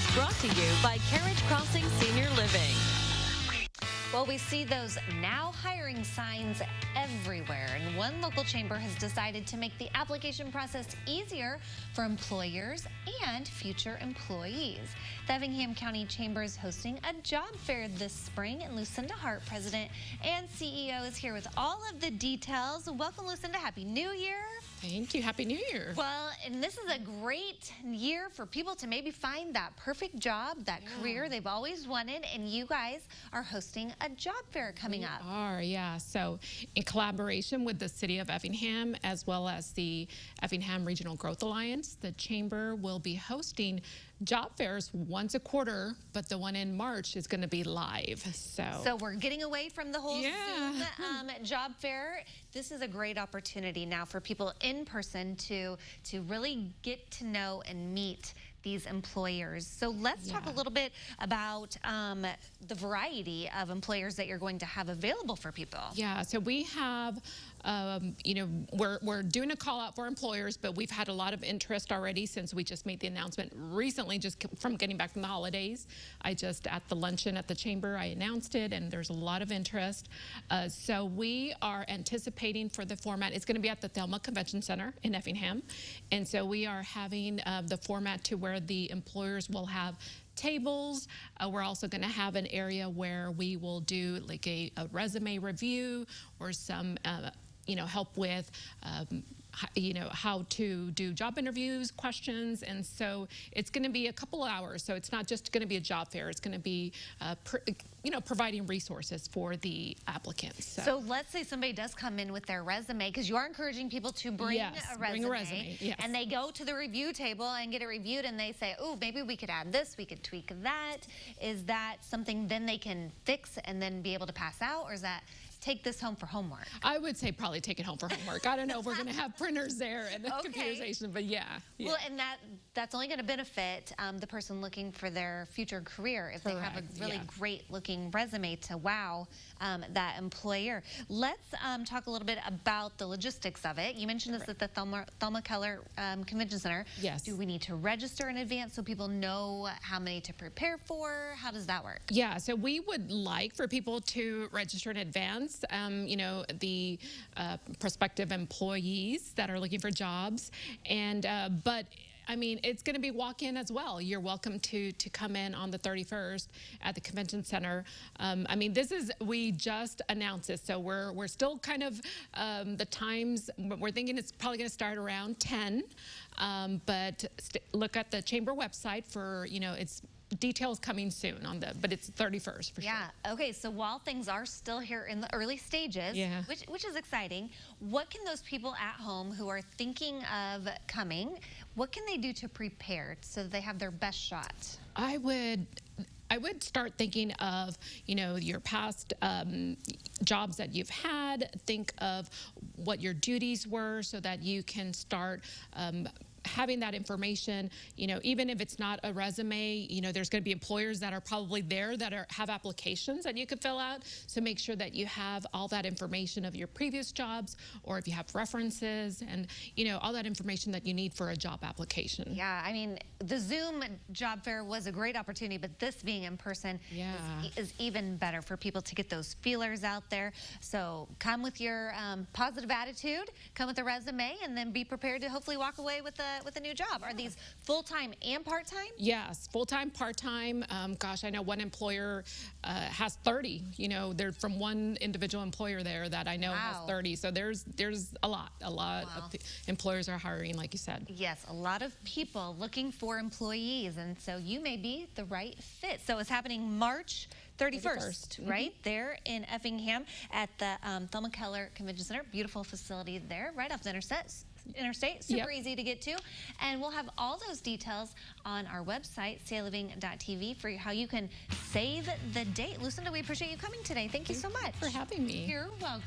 is brought to you by Carriage Crossing Senior Living. Well, we see those now hiring signs everywhere, and one local chamber has decided to make the application process easier for employers and future employees. The Effingham County Chamber is hosting a job fair this spring, and Lucinda Hart, President and CEO, is here with all of the details. Welcome, Lucinda. Happy New Year. Thank you. Happy New Year. Well, and this is a great year for people to maybe find that perfect job, that career they've always wanted, and you guys are hosting a job fair coming up. Yeah. So in collaboration with the City of Effingham, as well as the Effingham Regional Growth Alliance, the Chamber will be hosting job fairs once a quarter, but the one in March is going to be live. So we're getting away from the whole Zoom job fair. This is a great opportunity now for people in person to really get to know and meet these employers. So let's talk a little bit about the variety of employers that you're going to have available for people. Yeah, so we have, you know, we're doing a call out for employers, but we've had a lot of interest already since we just made the announcement recently, just from getting back from the holidays. At the luncheon at the chamber, I announced it, and there's a lot of interest. So we are anticipating for the format, it's going to be at the Thelma Convention Center in Effingham. And so we are having the format to where the employers will have tables. We're also going to have an area where we will do like a resume review or some you know, help with you know, how to do job interviews, questions. And so it's going to be a couple hours. So it's not just going to be a job fair. It's going to be you know, providing resources for the applicants. So let's say somebody does come in with their resume, because you are encouraging people to bring a resume. Bring a resume, yes. And they go to the review table and get it reviewed, and they say, oh, maybe we could add this, we could tweak that. Is that something then they can fix and then be able to pass out, or is that take this home for homework? I would say probably take it home for homework. I don't know if we're going to have printers there and computerization, but yeah. Well, and that's only going to benefit the person looking for their future career if they have a really great looking resume to wow that employer. Let's talk a little bit about the logistics of it. You mentioned this at the Thelma Keller Convention Center. Yes. Do we need to register in advance so people know how many to prepare for? How does that work? Yeah, so we would like for people to register in advance. You know, the prospective employees that are looking for jobs, and but I mean, it's going to be walk-in as well. You're welcome to come in on the 31st at the convention center. I mean, we just announced this, so we're still kind of the times. We're thinking it's probably going to start around 10, but look at the chamber website for, you know, it's details coming soon on but it's 31st for sure. Yeah. Okay. So while things are still here in the early stages, which is exciting, what can those people at home who are thinking of coming, what can they do to prepare so that they have their best shot? I would start thinking of, you know, your past jobs that you've had. Think of what your duties were so that you can start having that information. You know, even if it's not a resume, you know, there's going to be employers that are probably there that have applications that you could fill out. So make sure that you have all that information of your previous jobs, or if you have references and, you know, all that information that you need for a job application. Yeah, I mean, the Zoom job fair was a great opportunity, but this being in person is even better for people to get those feelers out there. So come with your positive attitude, come with a resume, and then be prepared to hopefully walk away with a new job. Are these full-time and part-time? Yes, full-time, part-time. Gosh, I know one employer has 30. You know, they're from one individual employer there that I know has 30. So there's a lot of employers are hiring, like you said. Yes, a lot of people looking for employees, and so you may be the right fit. So it's happening March 31st, right? There in Effingham at the Thelma Keller Convention Center. Beautiful facility there, right off the interstate, super easy to get to. And we'll have all those details on our website, saliving.tv, for how you can save the date. Lucinda, we appreciate you coming today. Thank you so much for having me. You're welcome.